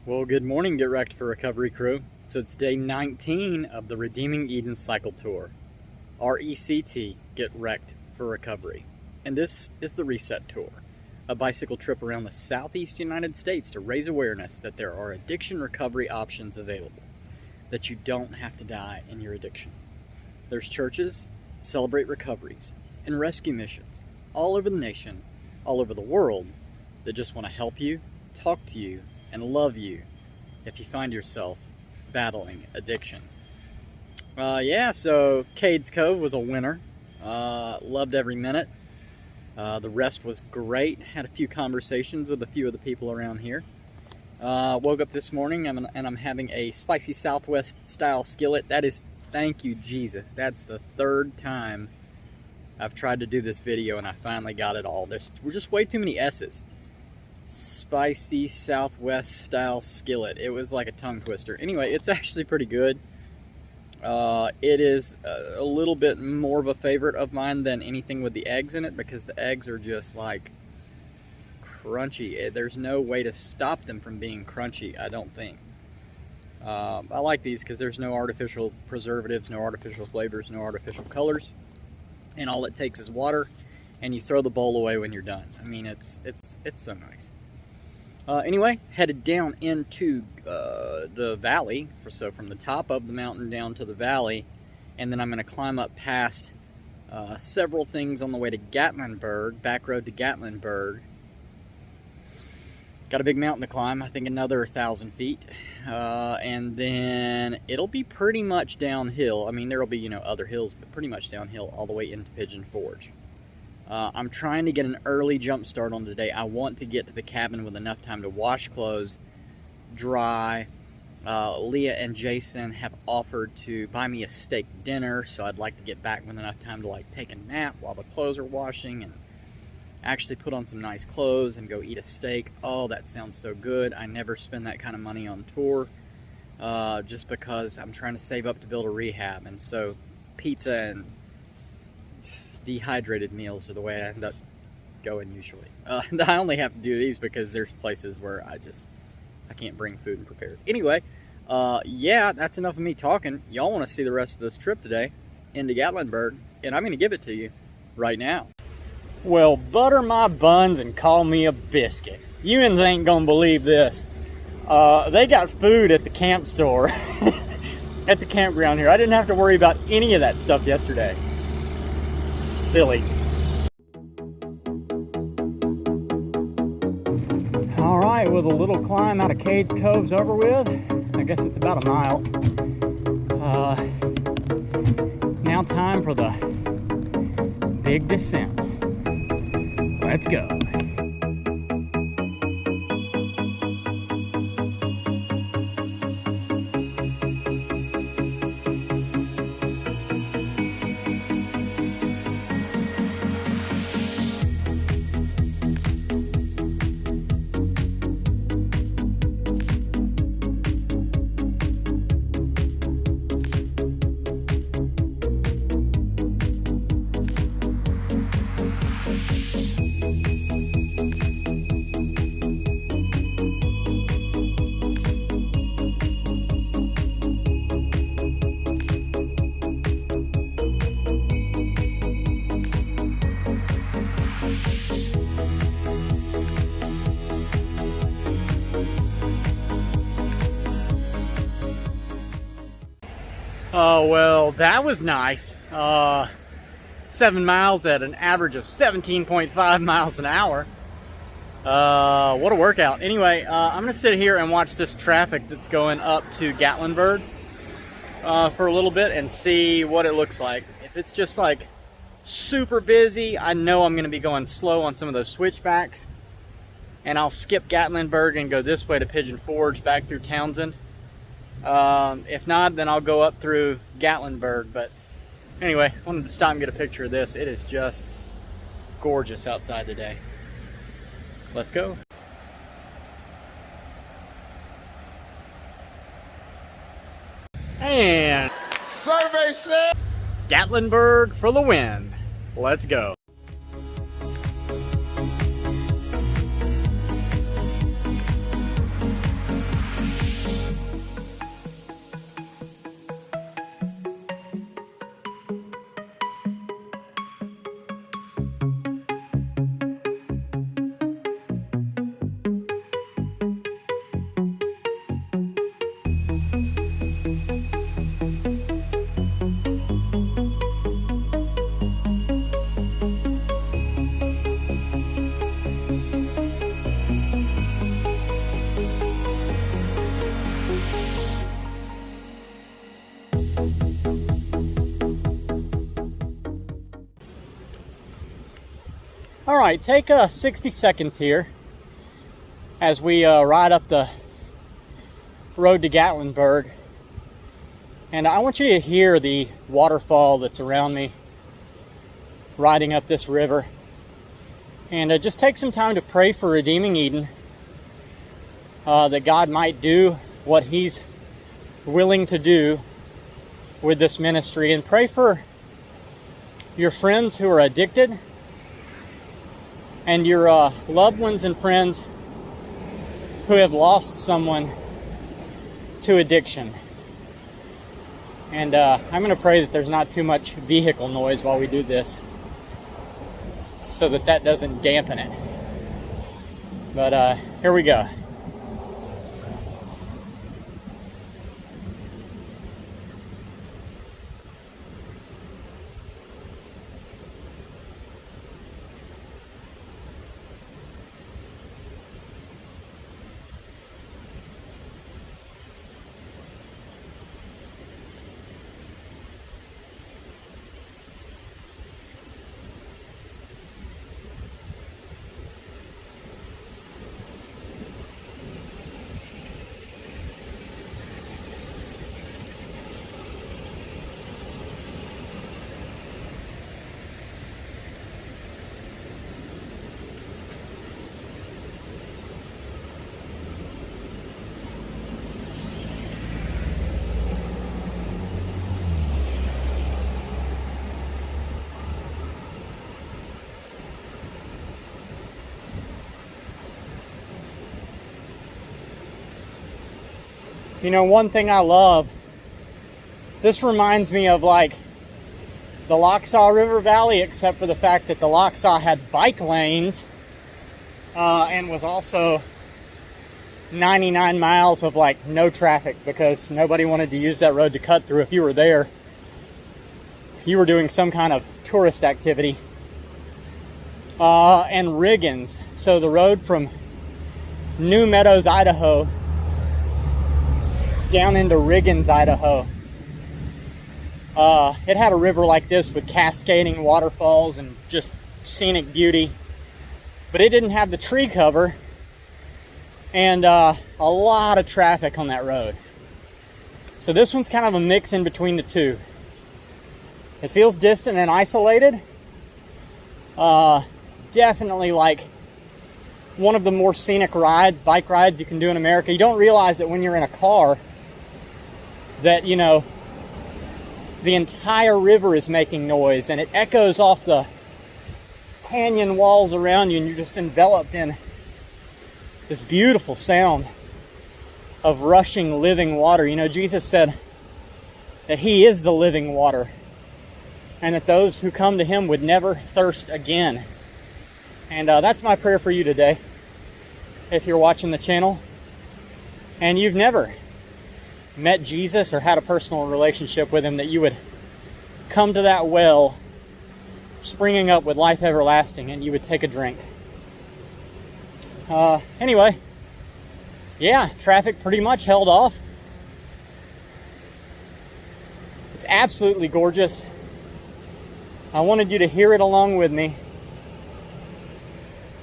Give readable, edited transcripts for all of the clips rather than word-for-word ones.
Well, good morning, Get Wrecked for Recovery crew. So it's day 19 of the Redeeming Eden Cycle Tour, RECT, Get Wrecked for Recovery. And this is the Reset Tour, a bicycle trip around the southeast United States to raise awareness that there are addiction recovery options available, that you don't have to die in your addiction. There's churches, celebrate recoveries, and rescue missions all over the nation, all over the world, that just want to help you, talk to you, and love you if you find yourself battling addiction. So Cades Cove was a winner. Loved every minute. The rest was great. Had a few conversations with a few of the people around here. Woke up this morning and I'm having a spicy Southwest style skillet. That is, thank you Jesus, that's the third time I've tried to do this video and I finally got it all. There's just way too many S's. Spicy Southwest style skillet. It was like a tongue twister. Anyway, it's actually pretty good. It is a little bit more of a favorite of mine than anything with the eggs in it, because the eggs are just like crunchy. There's no way to stop them from being crunchy, I don't think. I like these because there's no artificial preservatives, no artificial flavors, no artificial colors, and all it takes is water, and you throw the bowl away when you're done. I mean, it's so nice. Anyway, headed down into the valley, so from the top of the mountain down to the valley, and then I'm going to climb up past several things on the way to Gatlinburg, back road to Gatlinburg. Got a big mountain to climb, I think another 1,000 feet, and then it'll be pretty much downhill. I mean, there'll be, other hills, but pretty much downhill all the way into Pigeon Forge. I'm trying to get an early jump start on today. I want to get to the cabin with enough time to wash clothes, dry. Leah and Jason have offered to buy me a steak dinner, so I'd like to get back with enough time to take a nap while the clothes are washing and actually put on some nice clothes and go eat a steak. Oh, that sounds so good. I never spend that kind of money on tour, just because I'm trying to save up to build a rehab, and so pizza and dehydrated meals are the way I end up going usually. I only have to do these because there's places where I can't bring food and prepare it. Anyway, that's enough of me talking. Y'all want to see the rest of this trip today into Gatlinburg, and I'm going to give it to you right now. Well, butter my buns and call me a biscuit. Humans ain't gonna believe this. They got food at the camp store at the campground here. I didn't have to worry about any of that stuff yesterday. Silly. All right, with a little climb out of Cades Cove's over with. I guess it's about a mile. Now time for the big descent. Let's go. Oh, well, that was nice. 7 miles at an average of 17.5 miles an hour. What a workout. Anyway, I'm going to sit here and watch this traffic that's going up to Gatlinburg for a little bit and see what it looks like. If it's just like super busy, I know I'm going to be going slow on some of those switchbacks. And I'll skip Gatlinburg and go this way to Pigeon Forge back through Townsend. If not, then I'll go up through Gatlinburg. But anyway, wanted to stop and get a picture of this. It is just gorgeous outside today. Let's go. And survey said Gatlinburg for the win. Let's go. All right, take 60 seconds here as we ride up the road to Gatlinburg. And I want you to hear the waterfall that's around me riding up this river. And just take some time to pray for Redeeming Eden, that God might do what He's willing to do with this ministry. And pray for your friends who are addicted, and your loved ones and friends who have lost someone to addiction. And I'm going to pray that there's not too much vehicle noise while we do this, so that doesn't dampen it. But here we go. You know, one thing I love, this reminds me of like the Lochsaw River Valley, except for the fact that the Lochsaw had bike lanes and was also 99 miles of like no traffic, because nobody wanted to use that road to cut through. If you were there, you were doing some kind of tourist activity. And Riggins, so the road from New Meadows, Idaho, down into Riggins, Idaho. It had a river like this with cascading waterfalls and just scenic beauty, but it didn't have the tree cover and a lot of traffic on that road. So this one's kind of a mix in between the two. It feels distant and isolated. Definitely like one of the more scenic rides, bike rides you can do in America. You don't realize it when you're in a car that, you know, the entire river is making noise and it echoes off the canyon walls around you, and you're just enveloped in this beautiful sound of rushing living water. You know, Jesus said that He is the living water and that those who come to Him would never thirst again. And that's my prayer for you today. If you're watching the channel and you've never met Jesus or had a personal relationship with Him, that you would come to that well springing up with life everlasting and you would take a drink. Anyway, yeah, traffic pretty much held off. It's absolutely gorgeous. I wanted you to hear it along with me.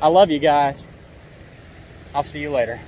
I love you guys. I'll see you later.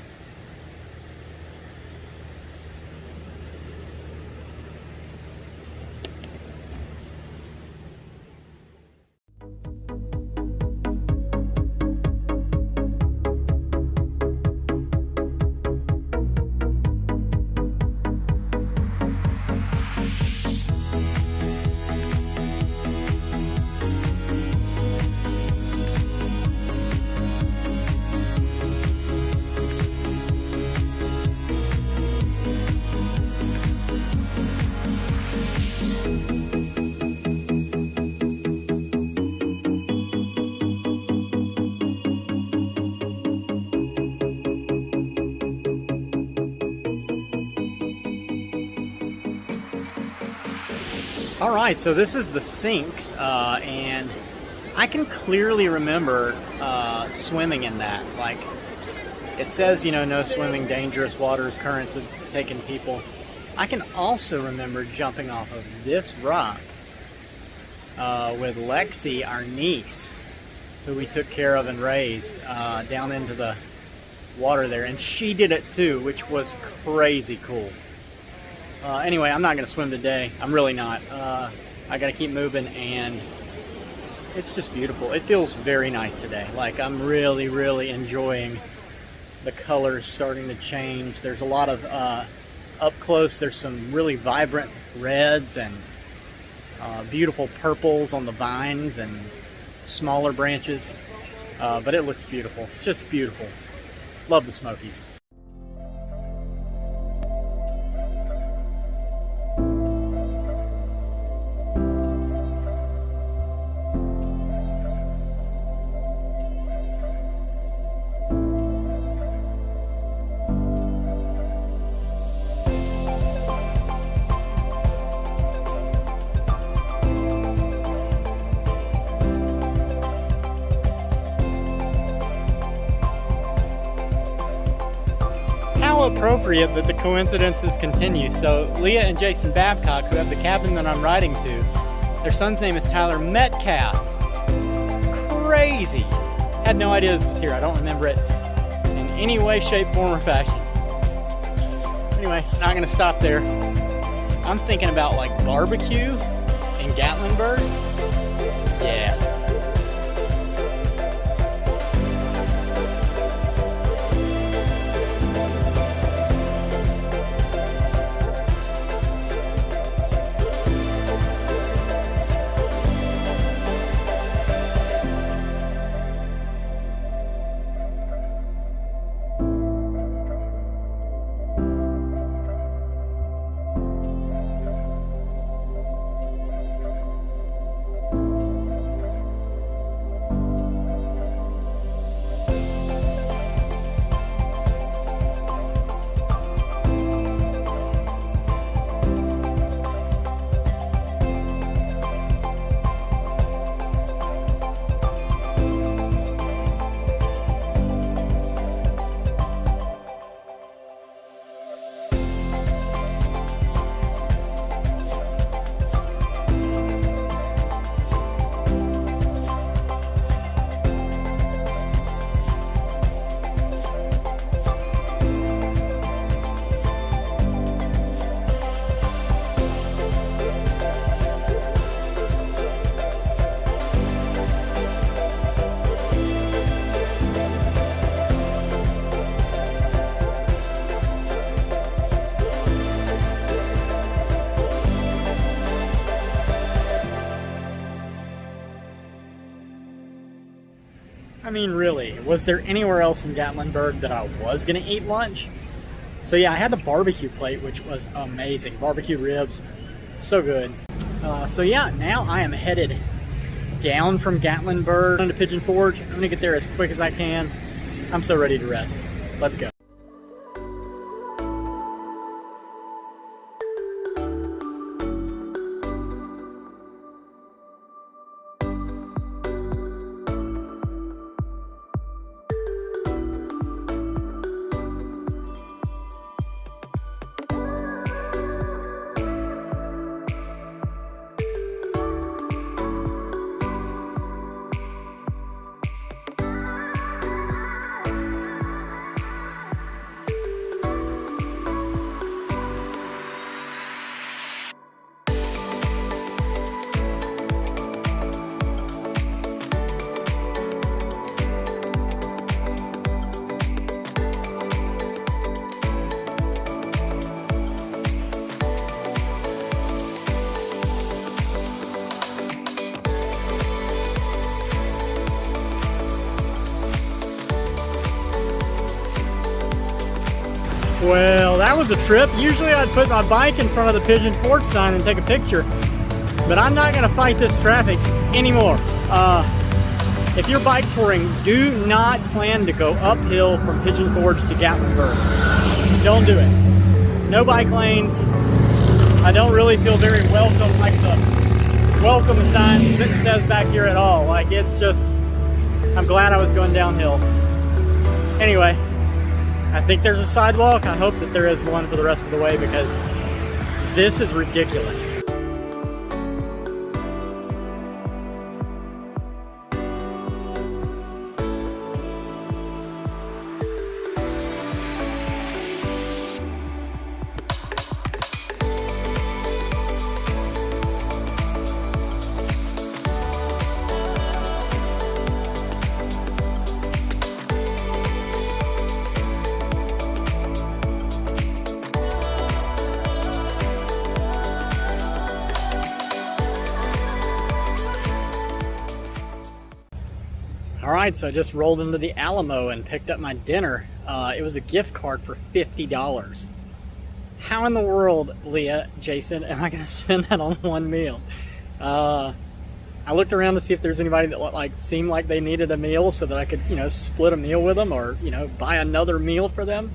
All right, so this is the sinks, and I can clearly remember swimming in that. Like, it says, you know, no swimming, dangerous waters, currents have taken people. I can also remember jumping off of this rock with Lexi, our niece, who we took care of and raised, down into the water there. And she did it too, which was crazy cool. Anyway, I'm not going to swim today. I'm really not. I got to keep moving, and it's just beautiful. It feels very nice today. Like, I'm really, really enjoying the colors starting to change. There's a lot of, up close, there's some really vibrant reds and beautiful purples on the vines and smaller branches. But it looks beautiful. It's just beautiful. Love the Smokies. Appropriate that the coincidences continue. So Leah and Jason Babcock, who have the cabin that I'm riding to, their son's name is Tyler Metcalf. Crazy. Had no idea this was here. I don't remember it in any way, shape, form, or fashion. Anyway, not gonna stop there. I'm thinking about like barbecue in Gatlinburg. Yeah. I mean, really, was there anywhere else in Gatlinburg that I was going to eat lunch? So yeah, I had the barbecue plate, which was amazing. Barbecue ribs, so good. So yeah, now I am headed down from Gatlinburg into Pigeon Forge. I'm going to get there as quick as I can. I'm so ready to rest. Let's go. Well, that was a trip. Usually I'd put my bike in front of the Pigeon Forge sign and take a picture, but I'm not gonna fight this traffic anymore. If you're bike touring, do not plan to go uphill from Pigeon Forge to Gatlinburg. Don't do it. No bike lanes. I don't really feel very welcome, like the welcome sign says back here at all. Like, it's just, I'm glad I was going downhill. Anyway, I think there's a sidewalk. I hope that there is one for the rest of the way because this is ridiculous. Alright, so I just rolled into the Alamo and picked up my dinner. It was a gift card for $50. How in the world, Leah, Jason, am I going to spend that on one meal? I looked around to see if there's anybody that like seemed like they needed a meal so that I could, split a meal with them or, buy another meal for them.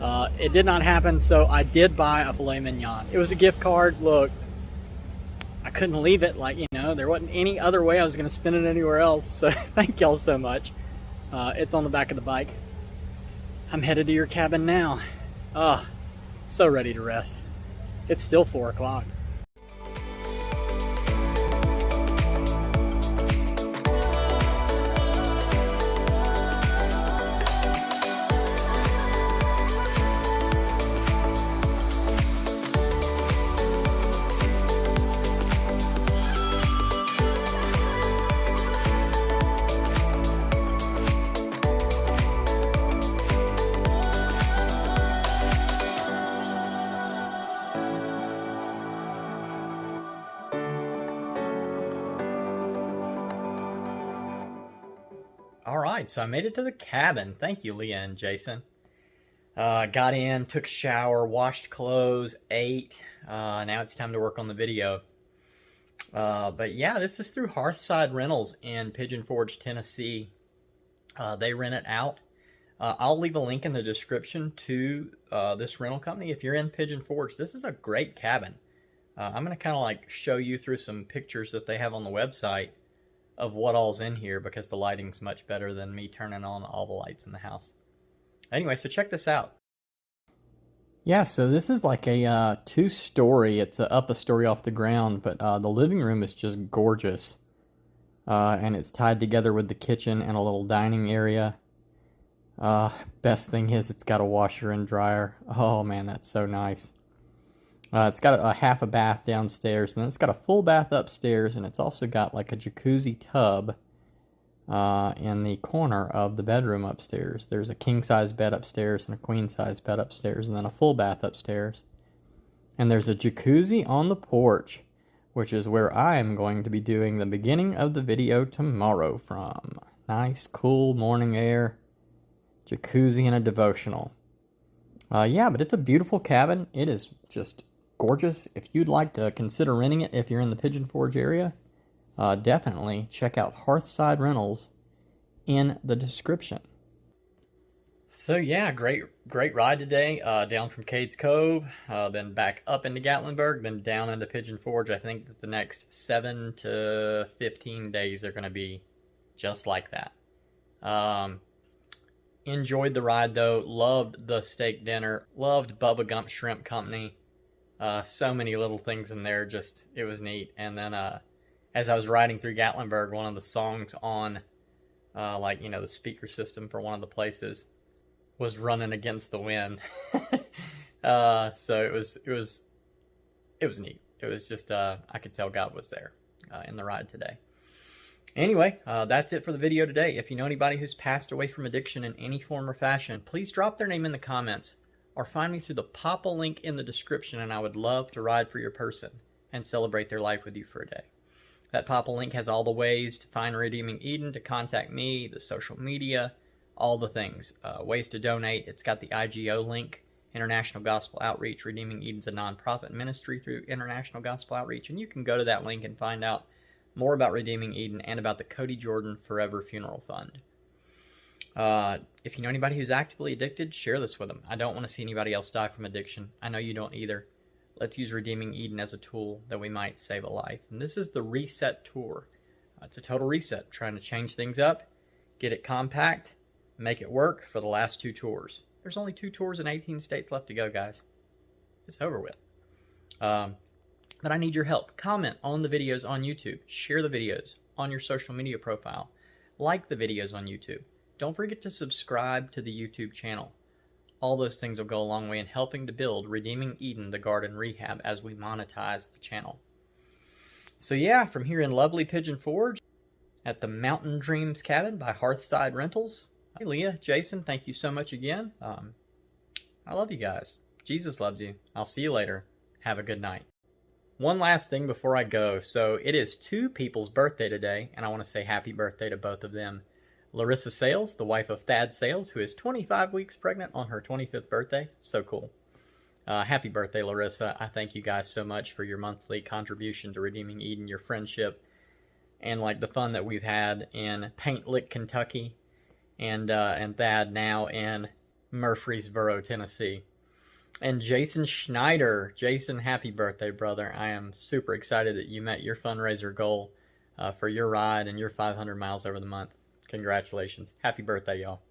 It did not happen, so I did buy a filet mignon. It was a gift card. Look, I couldn't leave it, there wasn't any other way I was going to spend it anywhere else, so thank y'all so much. It's on the back of the bike. I'm headed to your cabin now. So ready to rest. It's still 4 o'clock. Alright, so I made it to the cabin. Thank you, Leah and Jason. Got in, took a shower, washed clothes, ate. Now it's time to work on the video. But yeah, this is through Hearthside Rentals in Pigeon Forge, Tennessee. They rent it out. I'll leave a link in the description to this rental company. If you're in Pigeon Forge, this is a great cabin. I'm going to kind of show you through some pictures that they have on the website of what all's in here because the lighting's much better than me turning on all the lights in the house. Anyway, so check this out. Yeah, so this is like a two-story. It's up a story off the ground, but the living room is just gorgeous. And it's tied together with the kitchen and a little dining area. Best thing is it's got a washer and dryer. Oh man, that's so nice. It's got a half a bath downstairs, and then it's got a full bath upstairs, and it's also got like a jacuzzi tub in the corner of the bedroom upstairs. There's a king-size bed upstairs and a queen-size bed upstairs, and then a full bath upstairs. And there's a jacuzzi on the porch, which is where I am going to be doing the beginning of the video tomorrow from. Nice, cool morning air, jacuzzi, and a devotional. Yeah, but it's a beautiful cabin. It is just gorgeous. If you'd like to consider renting it if you're in the Pigeon Forge area, definitely check out Hearthside Rentals in the description. So yeah, great ride today. Down from Cades Cove, then back up into Gatlinburg, then down into Pigeon Forge. I think that the next 7 to 15 days are going to be just like that. Enjoyed the ride though. Loved the steak dinner. Loved Bubba Gump Shrimp Company. So many little things in there. Just, it was neat. And then as I was riding through Gatlinburg, one of the songs on the speaker system for one of the places was running against the wind. So it was neat. It was just I could tell God was there in the ride today. Anyway, that's it for the video today. If you know anybody who's passed away from addiction in any form or fashion, please drop their name in the comments or find me through the Papa link in the description, and I would love to ride for your person and celebrate their life with you for a day. That Papa link has all the ways to find Redeeming Eden, to contact me, the social media, all the things. Ways to donate. It's got the IGO link, International Gospel Outreach. Redeeming Eden's a nonprofit ministry through International Gospel Outreach, and you can go to that link and find out more about Redeeming Eden and about the Cody Jordan Forever Funeral Fund. If you know anybody who's actively addicted, share this with them. I don't want to see anybody else die from addiction. I know you don't either. let's use Redeeming Eden as a tool that we might save a life. And this is the Reset Tour. It's a total reset, trying to change things up, get it compact, make it work for the last 2 tours. There's only 2 tours in 18 states left to go, guys. It's over with. But I need your help. Comment on the videos on YouTube. Share the videos on your social media profile. Like the videos on YouTube. Don't forget to subscribe to the YouTube channel. All those things will go a long way in helping to build Redeeming Eden, the Garden Rehab, as we monetize the channel. So yeah, from here in lovely Pigeon Forge, at the Mountain Dreams Cabin by Hearthside Rentals. Hey Leah, Jason, thank you so much again. I love you guys. Jesus loves you. I'll see you later. Have a good night. One last thing before I go. So it is 2 people's birthday today, and I want to say happy birthday to both of them. Larissa Sales, the wife of Thad Sales, who is 25 weeks pregnant on her 25th birthday. So cool. Happy birthday, Larissa. I thank you guys so much for your monthly contribution to Redeeming Eden, your friendship, and like the fun that we've had in Paint Lick, Kentucky, and Thad now in Murfreesboro, Tennessee. And Jason Schneider. Jason, happy birthday, brother. I am super excited that you met your fundraiser goal for your ride and your 500 miles over the month. Congratulations. Happy birthday, y'all.